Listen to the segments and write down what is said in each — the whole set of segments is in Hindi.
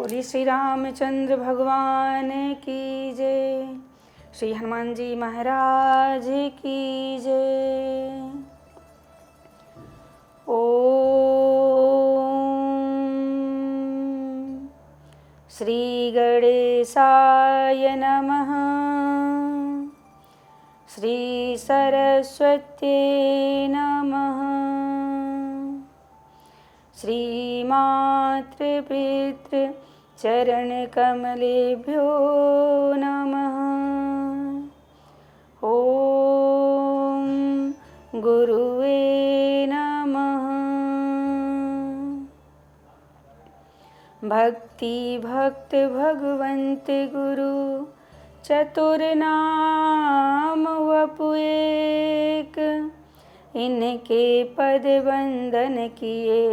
बोलिए श्री रामचंद्र भगवान की जय। श्री हनुमान जी महाराज की जय। ओम श्री गणेशाय नमः। श्री सरस्वती नमः। श्री मातृपितृ चरण कमलेभ्यो नमः। ओम गुरुवे नमः। भक्ति भक्त भगवंत गुरु चतुर्नाम वपु एक। इनके पद वंदन किए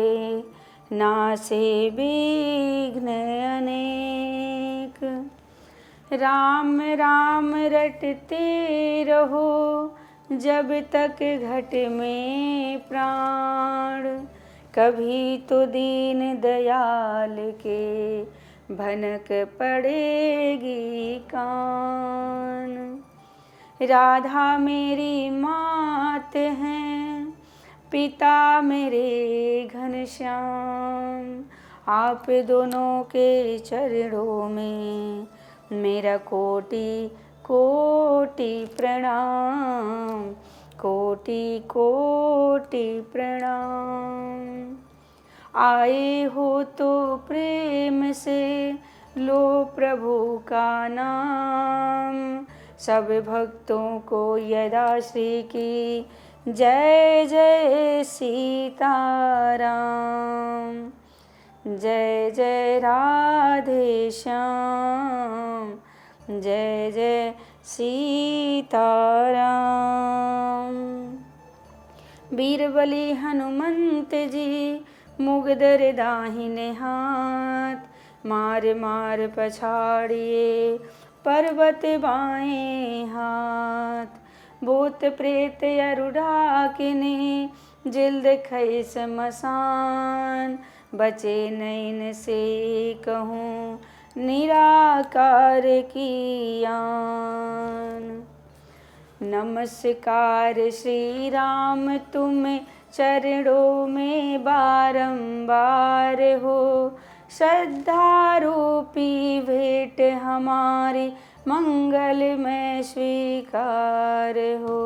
नासे विघ्न अनेक। राम राम रटते रहो जब तक घट में प्राण। कभी तो दीन दयाल के भनक पड़ेगी कान। राधा मेरी मात हैं, पिता मेरे घनश्याम। आप दोनों के चरणों में मेरा कोटि कोटि प्रणाम, कोटि कोटि प्रणाम। आए हो तो प्रेम से लो प्रभु का नाम। सब भक्तों को यदा श्री की जय जय सीताराम। जय जय राधे श्याम। जय जय सीताराम। बीरबली हनुमंत जी मुगदर दाहिने हाथ। मार मार पछाड़िए पर्वत बाएं हाथ। भूत प्रेत अरुडाकिनी जिल्द खई श्मशान। बचे नैन से कहूँ निराकार की आन। नमस्कार श्री राम तुम्हें चरणों में बारंबार हो। श्रद्धा रूपी भेंट हमारी मंगल में स्वीकार हो।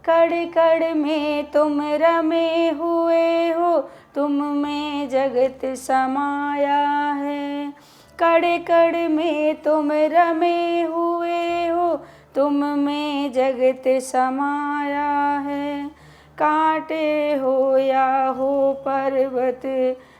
कड़ कड़ में तुम रमे हुए हो, तुम में जगत समाया है। कड़ कड़ में तुम रमे हुए हो, तुम में जगत समाया है। कांटे हो या हो पर्वत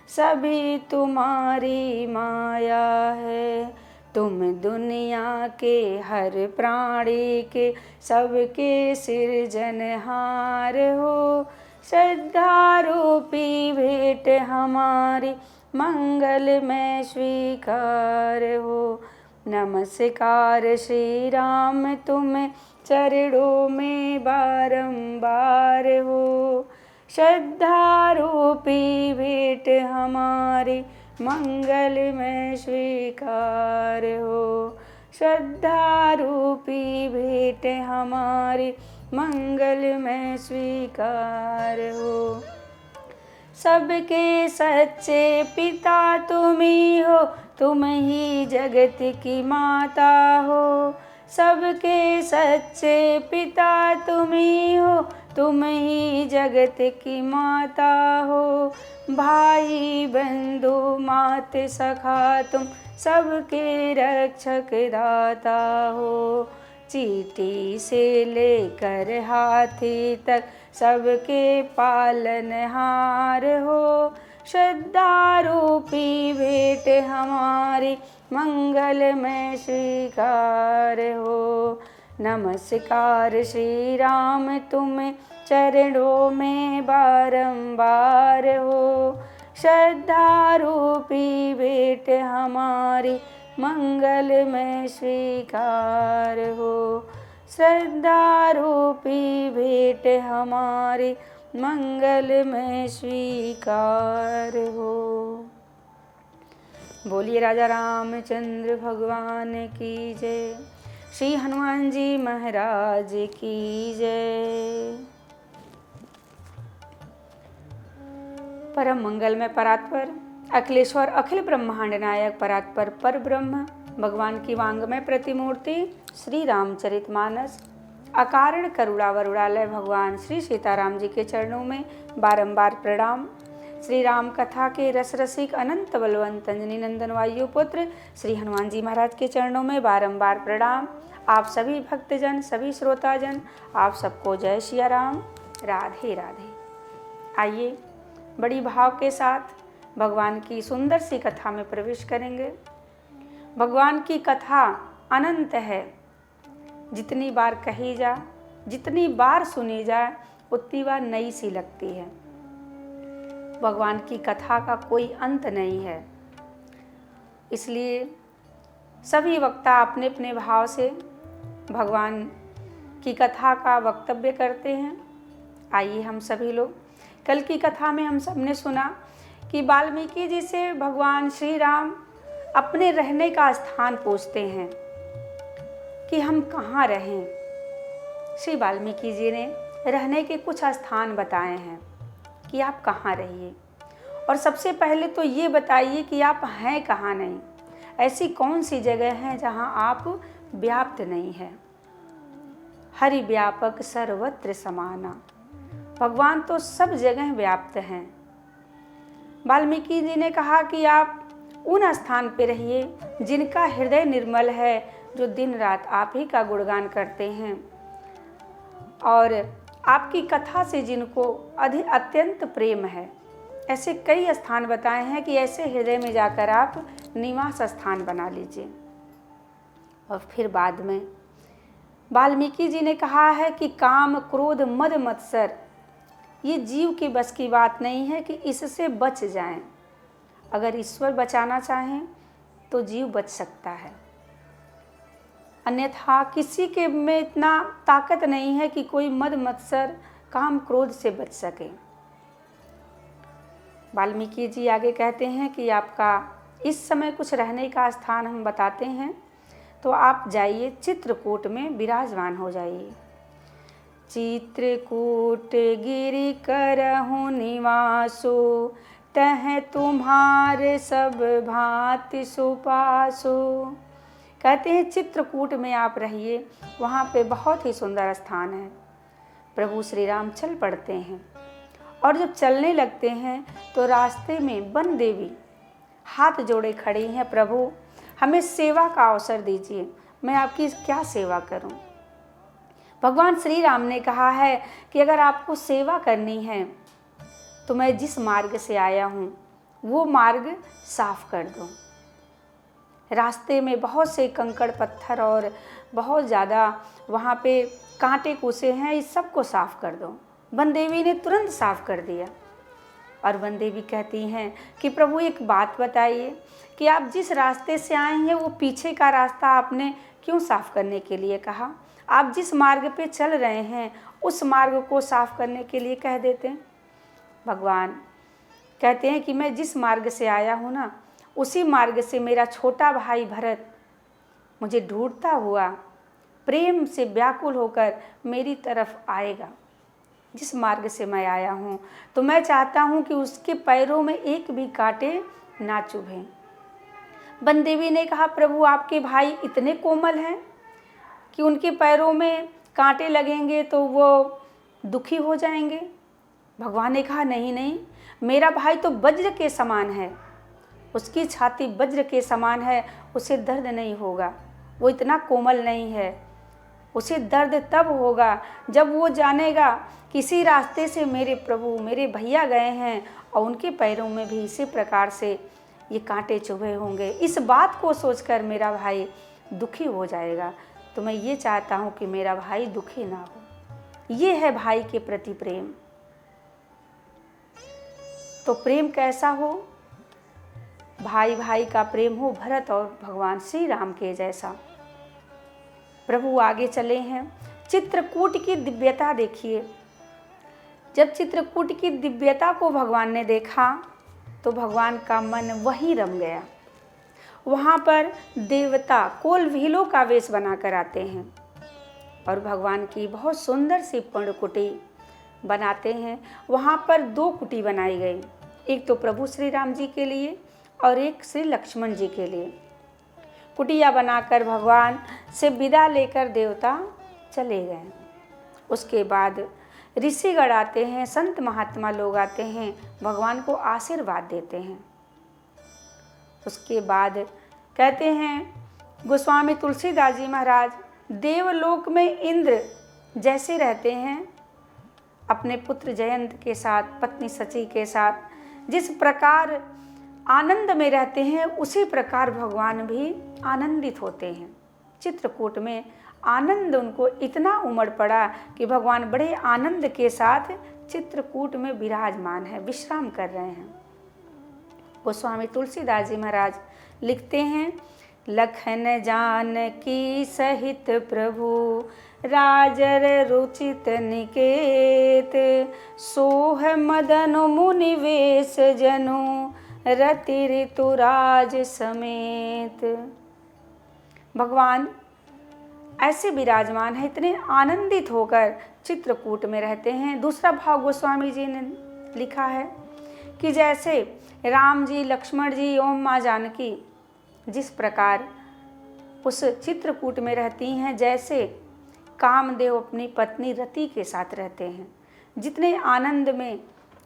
सभी तुम्हारी माया है। तुम दुनिया के हर प्राणी के सबके सिरजनहार हो। श्रद्धा रूपी भेंट हमारी मंगल में स्वीकार हो। नमस्कार श्री राम तुम्हें चरणों में बारंबार हो। श्रद्धा रूपी भेंट हमारी मंगल में स्वीकार हो। श्रद्धा रूपी भेंट हमारी मंगल में स्वीकार हो। सबके सच्चे पिता तुम ही हो, तुम ही जगत की माता हो। सबके सच्चे पिता तुम ही हो, तुम ही जगत की माता हो। भाई बंधु मात सखा तुम सबके रक्षक दाता हो। चींटी से लेकर हाथी तक सबके पालनहार हो। श्रद्धा रूपी भेंट हमारी मंगल में स्वीकार हो। नमस्कार श्री राम तुम्हें चरणों में बारंबार हो। श्रद्धा रूपी भेंट हमारी मंगल में स्वीकार हो। श्रद्धा रूपी भेंट हमारी मंगल में स्वीकार हो। बोलिए राजा रामचंद्र भगवान की जय। श्री हनुमान जी महाराज की जय। परम मंगलमय परात्पर अखिलेश्वर अखिल ब्रह्मांड नायक परात्पर पर ब्रह्म भगवान की वांगमय प्रतिमूर्ति श्री रामचरितमानस अकारण करुणा वरुणालय भगवान श्री सीताराम जी के चरणों में बारंबार प्रणाम। श्री राम कथा के रस रसिक अनंत बलवंत अंजनी नंदन वायु पुत्र श्री हनुमान जी महाराज के चरणों में बारंबार प्रणाम। आप सभी भक्तजन, सभी श्रोताजन, आप सबको जय सिया राम, राधे राधे। आइए बड़ी भाव के साथ भगवान की सुंदर सी कथा में प्रवेश करेंगे। भगवान की कथा अनंत है, जितनी बार कही जा, जितनी बार सुनी जाए उतनी बार नई सी लगती है। भगवान की कथा का कोई अंत नहीं है, इसलिए सभी वक्ता अपने अपने भाव से भगवान की कथा का वक्तव्य करते हैं। आइए हम सभी लोग, कल की कथा में हम सब ने सुना कि वाल्मीकि जी से भगवान श्री राम अपने रहने का स्थान पूछते हैं कि हम कहाँ रहें। श्री वाल्मीकि जी ने रहने के कुछ स्थान बताए हैं कि आप कहाँ रहिए, और सबसे पहले तो ये बताइए कि आप हैं कहाँ नहीं। ऐसी कौन सी जगह है जहाँ आप व्याप्त नहीं हैं। हरि व्यापक सर्वत्र समाना, भगवान तो सब जगह व्याप्त हैं। वाल्मीकि जी ने कहा कि आप उन स्थान पर रहिए जिनका हृदय निर्मल है, जो दिन रात आप ही का गुणगान करते हैं, और आपकी कथा से जिनको अत्यंत प्रेम है। ऐसे कई स्थान बताए हैं कि ऐसे हृदय में जाकर आप निवास स्थान बना लीजिए। और फिर बाद में वाल्मीकि जी ने कहा है कि काम, क्रोध, मद, मत्सर ये जीव की बस की बात नहीं है कि इससे बच जाएं। अगर ईश्वर बचाना चाहें तो जीव बच सकता है, अन्यथा किसी के में इतना ताकत नहीं है कि कोई मद, मत्सर, काम, क्रोध से बच सके। वाल्मीकि जी आगे कहते हैं कि आपका इस समय कुछ रहने का स्थान हम बताते हैं, तो आप जाइए चित्रकूट में विराजमान हो जाइए। चित्रकूट गिरि करहु निवासो, तह तुम्हारे सब भांति सुपासो। कहते हैं चित्रकूट में आप रहिए, वहाँ पे बहुत ही सुंदर स्थान है। प्रभु श्री राम चल पड़ते हैं, और जब चलने लगते हैं तो रास्ते में वन देवी हाथ जोड़े खड़ी हैं, प्रभु हमें सेवा का अवसर दीजिए, मैं आपकी क्या सेवा करूं। भगवान श्री राम ने कहा है कि अगर आपको सेवा करनी है तो मैं जिस मार्ग से आया हूँ वो मार्ग साफ कर दो। रास्ते में बहुत से कंकड़ पत्थर और बहुत ज़्यादा वहाँ पे कांटे कूसे हैं, इस सब को साफ कर दो। वन देवी ने तुरंत साफ कर दिया। और वन देवी कहती हैं कि प्रभु एक बात बताइए कि आप जिस रास्ते से आए हैं वो पीछे का रास्ता आपने क्यों साफ करने के लिए कहा। आप जिस मार्ग पे चल रहे हैं उस मार्ग को साफ करने के लिए कह देते हैं। भगवान कहते हैं कि मैं जिस मार्ग से आया हूँ ना, उसी मार्ग से मेरा छोटा भाई भरत मुझे ढूंढता हुआ प्रेम से व्याकुल होकर मेरी तरफ आएगा। जिस मार्ग से मैं आया हूँ तो मैं चाहता हूँ कि उसके पैरों में एक भी कांटे ना चुभें। वन देवी ने कहा प्रभु आपके भाई इतने कोमल हैं कि उनके पैरों में कांटे लगेंगे तो वो दुखी हो जाएंगे। भगवान ने कहा नहीं नहीं, मेरा भाई तो वज्र के समान है, उसकी छाती वज्र के समान है, उसे दर्द नहीं होगा, वो इतना कोमल नहीं है। उसे दर्द तब होगा जब वो जानेगा किसी रास्ते से मेरे प्रभु मेरे भैया गए हैं और उनके पैरों में भी इसी प्रकार से ये कांटे चुभे होंगे। इस बात को सोचकर मेरा भाई दुखी हो जाएगा। तो मैं ये चाहता हूँ कि मेरा भाई दुखी ना हो। ये है भाई के प्रति प्रेम। तो प्रेम कैसा हो? भाई भाई का प्रेम हो, भरत और भगवान श्री राम के जैसा। प्रभु आगे चले हैं। चित्रकूट की दिव्यता देखिए। जब चित्रकूट की दिव्यता को भगवान ने देखा तो भगवान का मन वहीं रम गया। वहाँ पर देवता कोलभीलों का वेश बनाकर आते हैं और भगवान की बहुत सुंदर सी पर्णकुटी बनाते हैं। वहाँ पर 2 कुटी बनाई गई, एक तो प्रभु श्री राम जी के लिए और एक श्री लक्ष्मण जी के लिए। कुटिया बनाकर भगवान से विदा लेकर देवता चले गए। उसके बाद ऋषिगण आते हैं, संत महात्मा लोग आते हैं, भगवान को आशीर्वाद देते हैं। उसके बाद कहते हैं गोस्वामी तुलसीदास जी महाराज, देवलोक में इंद्र जैसे रहते हैं अपने पुत्र जयंत के साथ, पत्नी सची के साथ, जिस प्रकार आनंद में रहते हैं उसी प्रकार भगवान भी आनंदित होते हैं। चित्रकूट में आनंद उनको इतना उमड़ पड़ा कि भगवान बड़े आनंद के साथ चित्रकूट में विराजमान है, विश्राम कर रहे हैं। गोस्वामी तुलसीदास जी महाराज लिखते हैं, लखन जानकी सहित प्रभु राजर रुचित निकेत, सोह मदन मुनि वेश जनु रति ऋतुराज समेत। भगवान ऐसे विराजमान है, इतने आनंदित होकर चित्रकूट में रहते हैं। दूसरा भाव गोस्वामी जी ने लिखा है कि जैसे राम जी, लक्ष्मण जी एवं माँ जानकी जिस प्रकार उस चित्रकूट में रहती हैं, जैसे कामदेव अपनी पत्नी रति के साथ रहते हैं, जितने आनंद में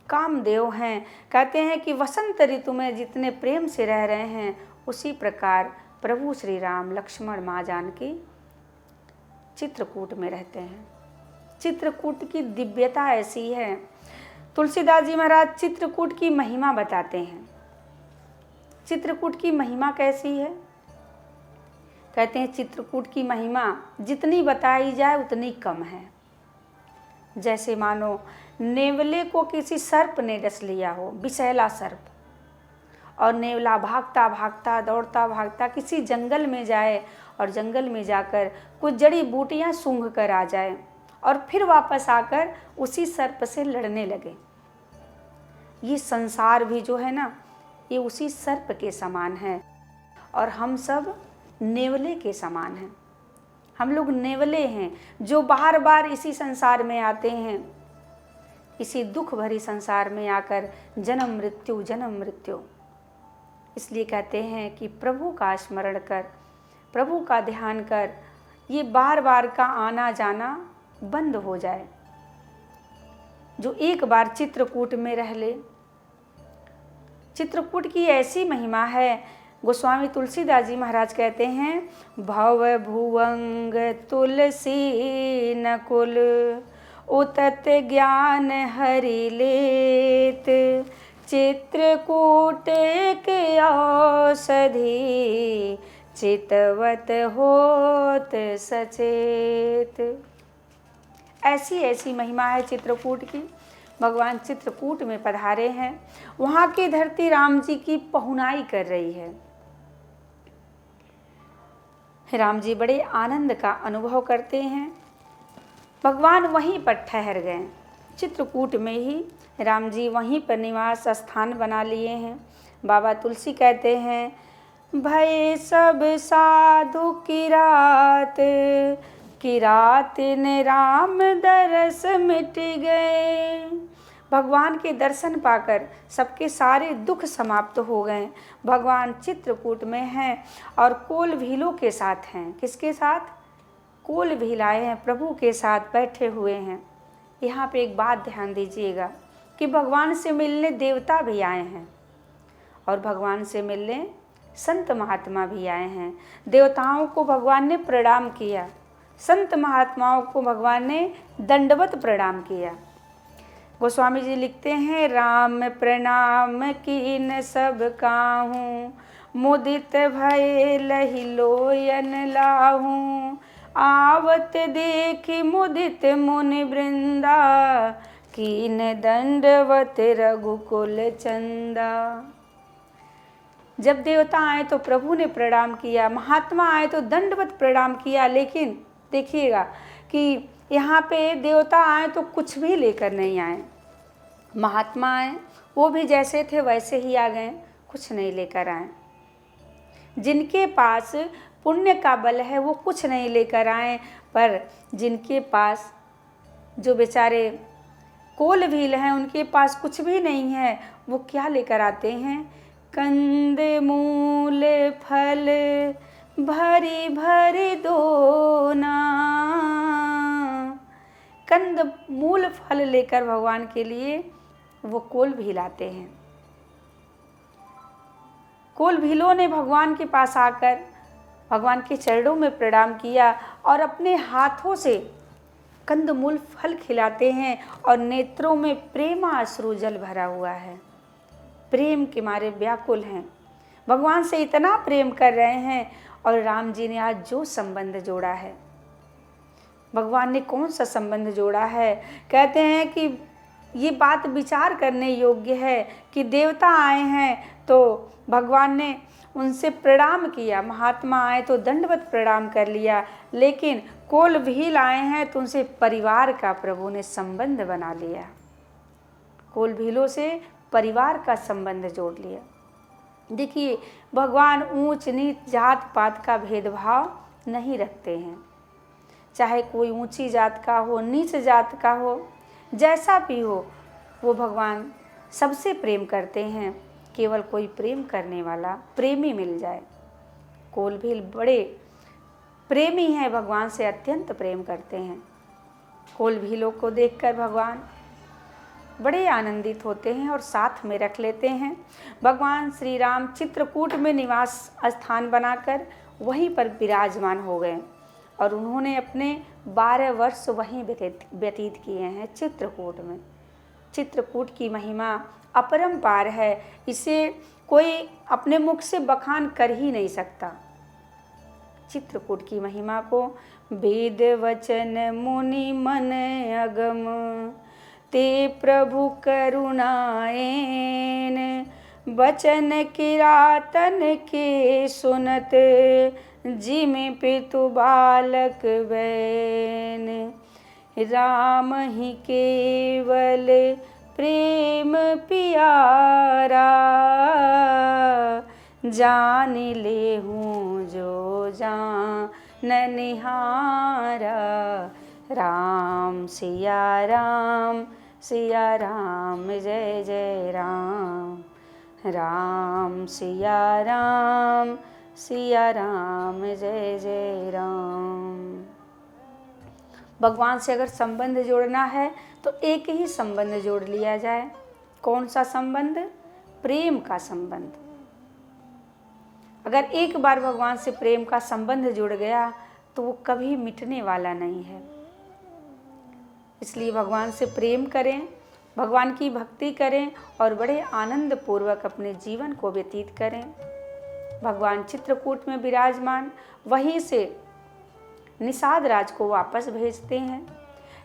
कामदेव हैं, कहते हैं कि वसंत ऋतु में जितने प्रेम से रह रहे हैं, उसी प्रकार प्रभु श्री राम, लक्ष्मण, माँ जानकी चित्रकूट में रहते हैं। चित्रकूट की दिव्यता ऐसी है। तुलसीदास जी महाराज चित्रकूट की महिमा बताते हैं। चित्रकूट की महिमा कैसी है? कहते हैं चित्रकूट की महिमा जितनी बताई जाए उतनी कम है। जैसे मानो नेवले को किसी सर्प ने डस लिया हो, विषैला सर्प, और नेवला भागता भागता, दौड़ता भागता किसी जंगल में जाए और जंगल में जाकर कुछ जड़ी बूटियां सूंघ कर आ जाए और फिर वापस आकर उसी सर्प से लड़ने लगे। ये संसार भी जो है ना, ये उसी सर्प के समान है और हम सब नेवले के समान हैं। हम लोग नेवले हैं जो बार बार इसी संसार में आते हैं, इसी दुख भरी संसार में आकर जन्म मृत्यु। इसलिए कहते हैं कि प्रभु का स्मरण कर, प्रभु का ध्यान कर, ये बार बार का आना जाना बंद हो जाए। जो एक बार चित्रकूट में रह ले, चित्रकूट की ऐसी महिमा है। गोस्वामी तुलसीदास जी महाराज कहते हैं, भव भुवंग तुलसी नकुल, उतत ज्ञान हरि लेत, चित्रकूट के औषधि, चितवत होत सचेत। ऐसी ऐसी महिमा है चित्रकूट की। भगवान चित्रकूट में पधारे हैं, वहाँ की धरती राम जी की पहुनाई कर रही है। राम जी बड़े आनंद का अनुभव करते हैं। भगवान वहीं पर ठहर गए, चित्रकूट में ही राम जी वहीं पर निवास स्थान बना लिए हैं। बाबा तुलसी कहते हैं, भय सब साधु की रात ने राम दरस मिट गए। भगवान के दर्शन पाकर सबके सारे दुख समाप्त हो गए। भगवान चित्रकूट में हैं और कोलभीलों के साथ हैं। किसके साथ? कोलभीलाए हैं, प्रभु के साथ बैठे हुए हैं। यहाँ पे एक बात ध्यान दीजिएगा कि भगवान से मिलने देवता भी आए हैं और भगवान से मिलने संत महात्मा भी आए हैं। देवताओं को भगवान ने प्रणाम किया, संत महात्माओं को भगवान ने दंडवत प्रणाम किया। गोस्वामी जी लिखते हैं, राम प्रणाम कीन सब काहूँ, मुदित भय लहि लोयन लाहूँ, आवत देखी मुदित मुनि वृंदा, कीन दंडवत रघुकुल चंदा। जब देवता आए तो प्रभु ने प्रणाम किया, महात्मा आए तो दंडवत प्रणाम किया। लेकिन देखिएगा कि यहाँ पे देवता आए तो कुछ भी लेकर नहीं आए, महात्मा आए वो भी जैसे थे वैसे ही आ गए, कुछ नहीं लेकर आए। जिनके पास पुण्य का बल है वो कुछ नहीं लेकर आए, पर जिनके पास जो बेचारे कोल भील हैं उनके पास कुछ भी नहीं है, वो क्या लेकर आते हैं? कंद मूल फल भरी भरी दोना। कंद मूल फल लेकर भगवान के लिए वो कोल भील आते हैं। कोल भीलों ने भगवान के पास आकर भगवान के चरणों में प्रणाम किया और अपने हाथों से कंदमूल फल खिलाते हैं और नेत्रों में प्रेमाश्रु जल भरा हुआ है। प्रेम के मारे व्याकुल हैं, भगवान से इतना प्रेम कर रहे हैं। और राम जी ने आज जो संबंध जोड़ा है, भगवान ने कौन सा संबंध जोड़ा है? कहते हैं कि ये बात विचार करने योग्य है कि देवता आए हैं तो भगवान ने उनसे प्रणाम किया, महात्मा आए तो दंडवत प्रणाम कर लिया, लेकिन कोल भील आए हैं तो उनसे परिवार का प्रभु ने संबंध बना लिया। कोल भीलों से परिवार का संबंध जोड़ लिया। देखिए, भगवान ऊंच नीच जात पात का भेदभाव नहीं रखते हैं, चाहे कोई ऊंची जात का हो, नीच जात का हो, जैसा भी हो, वो भगवान सबसे प्रेम करते हैं। केवल कोई प्रेम करने वाला प्रेमी मिल जाए। कोल भील बड़े प्रेमी हैं, भगवान से अत्यंत प्रेम करते हैं। कोल भीलों को देखकर भगवान बड़े आनंदित होते हैं और साथ में रख लेते हैं। भगवान श्री राम चित्रकूट में निवास स्थान बनाकर वहीं पर विराजमान हो गए और उन्होंने अपने 12 वर्ष वहीं व्यतीत किए हैं चित्रकूट में। चित्रकूट की महिमा अपरंपार है, इसे कोई अपने मुख से बखान कर ही नहीं सकता। चित्रकूट की महिमा को वेद वचन मुनि मन अगम ते प्रभु करुणाएन वचन किरातन के सुनत जिमि पितु बालक बैन। राम ही केवल प्रेम प्यारा जान ले हूँ जो जान निहारा। राम सिया राम जय जय राम। राम सिया राम जय जय राम। भगवान से अगर संबंध जोड़ना है तो एक ही संबंध जोड़ लिया जाए। कौन सा संबंध? प्रेम का संबंध। अगर एक बार भगवान से प्रेम का संबंध जुड़ गया तो वो कभी मिटने वाला नहीं है। इसलिए भगवान से प्रेम करें, भगवान की भक्ति करें और बड़े आनंद पूर्वक अपने जीवन को व्यतीत करें। भगवान चित्रकूट में विराजमान, वहीं से निषाद राज को वापस भेजते हैं।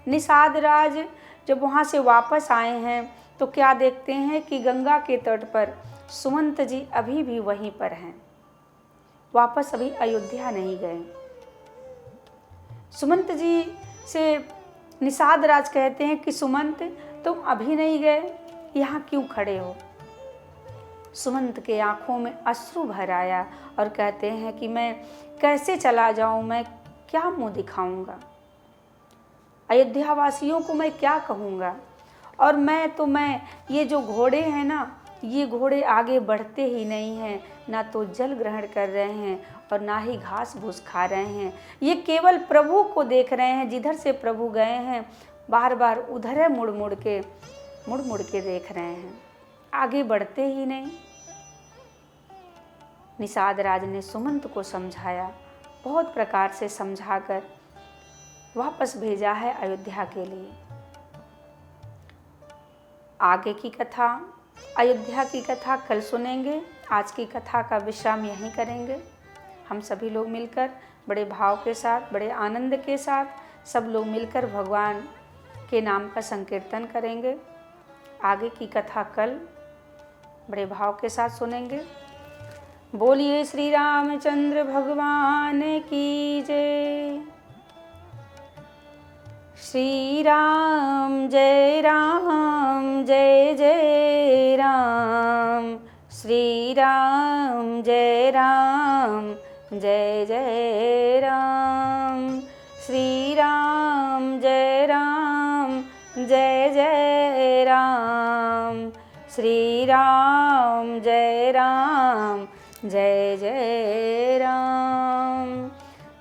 निषाद राज जब वहाँ से वापस आए हैं तो क्या देखते हैं कि गंगा के तट पर सुमंत जी अभी भी वहीं पर हैं, वापस अभी अयोध्या नहीं गए। सुमंत जी से निषाद राज कहते हैं कि सुमंत, तुम अभी नहीं गए, यहाँ क्यों खड़े हो? सुमंत के आंखों में अश्रु भर आया और कहते हैं कि मैं कैसे चला जाऊं, मैं क्या मुंह दिखाऊंगा, अयोध्या वासियों को मैं क्या कहूँगा। और मैं ये जो घोड़े हैं ना, ये घोड़े आगे बढ़ते ही नहीं हैं, ना तो जल ग्रहण कर रहे हैं और ना ही घास भूस खा रहे हैं। ये केवल प्रभु को देख रहे हैं, जिधर से प्रभु गए हैं बार बार उधर मुड़ मुड़ के देख रहे हैं, आगे बढ़ते ही नहीं। निषाद राज ने सुमंत को समझाया, बहुत प्रकार से समझाकर वापस भेजा है अयोध्या के लिए। आगे की कथा, अयोध्या की कथा कल सुनेंगे। आज की कथा का विश्राम यहीं करेंगे। हम सभी लोग मिलकर बड़े भाव के साथ, बड़े आनंद के साथ सब लोग मिलकर भगवान के नाम का संकीर्तन करेंगे। आगे की कथा कल बड़े भाव के साथ सुनेंगे। बोलिए श्री रामचंद्र भगवान की जय। श्री राम जय जय राम। श्री राम जय जय जय राम। श्री राम जय राम, जय जय राम। श्री राम जय राम, जय जय राम।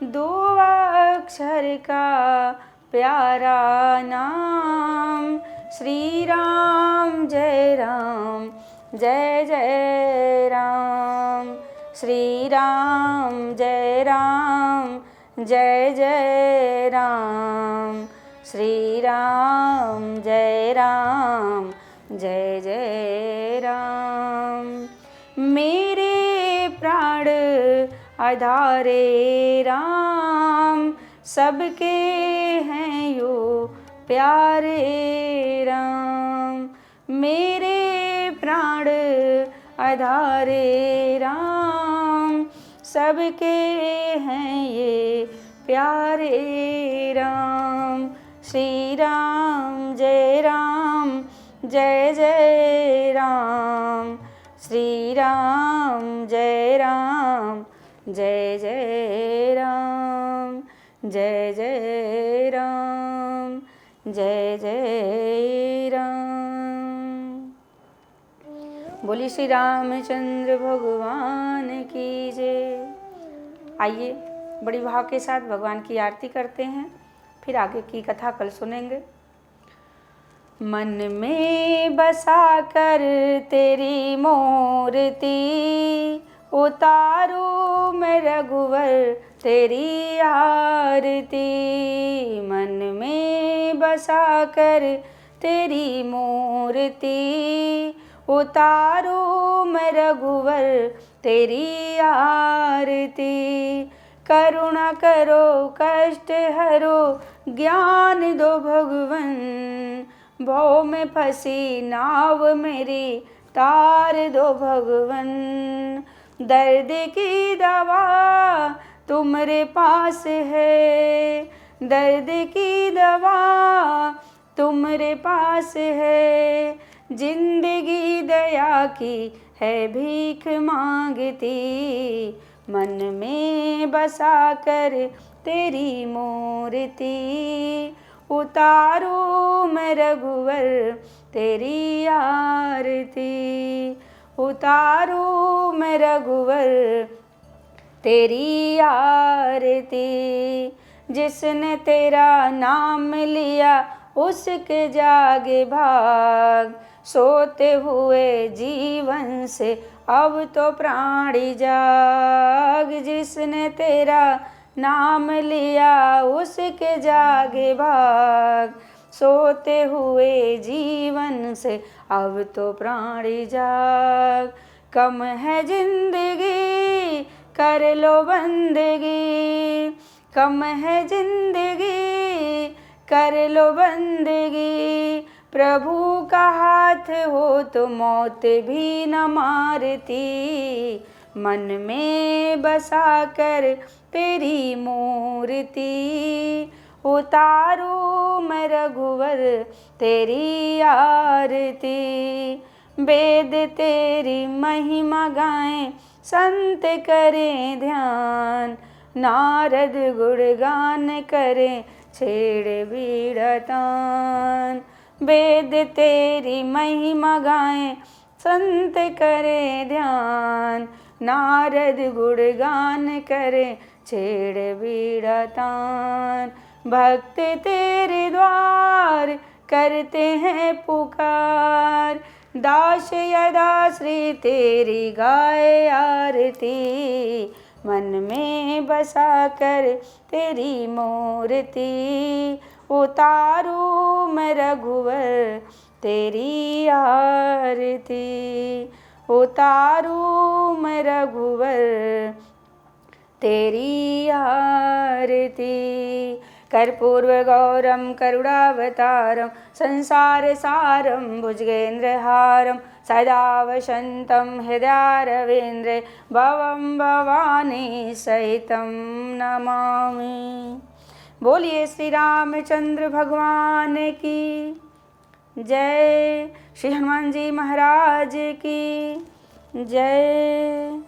दो अक्षर का प्यारा नाम, श्री राम जय राम, जय जय राम। श्री राम जय राम, जय जय राम। श्री राम जय राम, जय जय राम। मेरे प्राण आधारे राम, सबके हैं यो प्यारे राम। मेरे प्राण आधारे राम, सबके हैं ये प्यारे राम। श्री राम जय राम, जय जय राम। श्री राम जय राम, जय जय राम। जय जय राम, जय जय राम। बोलिए श्री रामचंद्र भगवान की जय। आइए बड़ी भाव के साथ भगवान की आरती करते हैं, फिर आगे की कथा कल सुनेंगे। मन में बसा कर तेरी मूर्ति, उतारूं मैं रघुवर तेरी आरती। मन में बसा कर तेरी मूर्ति, उतारूं मैं रघुवर तेरी आरती। करुणा करो कष्ट हरो, ज्ञान दो भगवन। भव में फंसी नाव मेरी, तार दो भगवन। दर्द की दवा तुम्हारे पास है, दर्द की दवा तुम्हारे पास है। जिंदगी दया की है भीख मांगती, मन में बसा कर तेरी मूर्ति। उतारूं मैं रघुवर तेरी आरती, उतारूं मैं रघुवर तेरी आरती। जिसने तेरा नाम लिया उसके जागे भाग, सोते हुए जीवन से अब तो प्राणी जाग। जिसने तेरा नाम लिया उसके जागे भाग, सोते हुए जीवन से अब तो प्राणी जाग। कम है जिंदगी कर लो बंदगी, कम है जिंदगी कर लो बंदगी। प्रभु का हाथ हो तो मौत भी न मारती। मन में बसा कर तेरी मूर्ति, उतारूं मैं रघुवर तेरी आरती। वेद तेरी महिमा गाएं संत करें ध्यान, नारद गुणगान करें छेड़ बीड़ा तान। वेद तेरी महिमा गाएं संत करें ध्यान, नारद गुणगान करें छेड़ बीड़ा तान। भक्त तेरे द्वार करते हैं पुकार, दास यदा श्री तेरी गाए आरती। मन में बसा कर तेरी मूर्ति, उतारूं मैं रघुवर तेरी आरती। उतारूं मैं रघुवर तेरी आरती। कर्पूर्व गौरम करुणावतारम संसार सारम भुजगेन्द्रहारम सदा वसन्तं हृदयारविन्द्रे भवं भवानी सहितं नमामि। बोलिए श्री रामचंद्र भगवान की जय। श्री हनुमान जी महाराज की जय।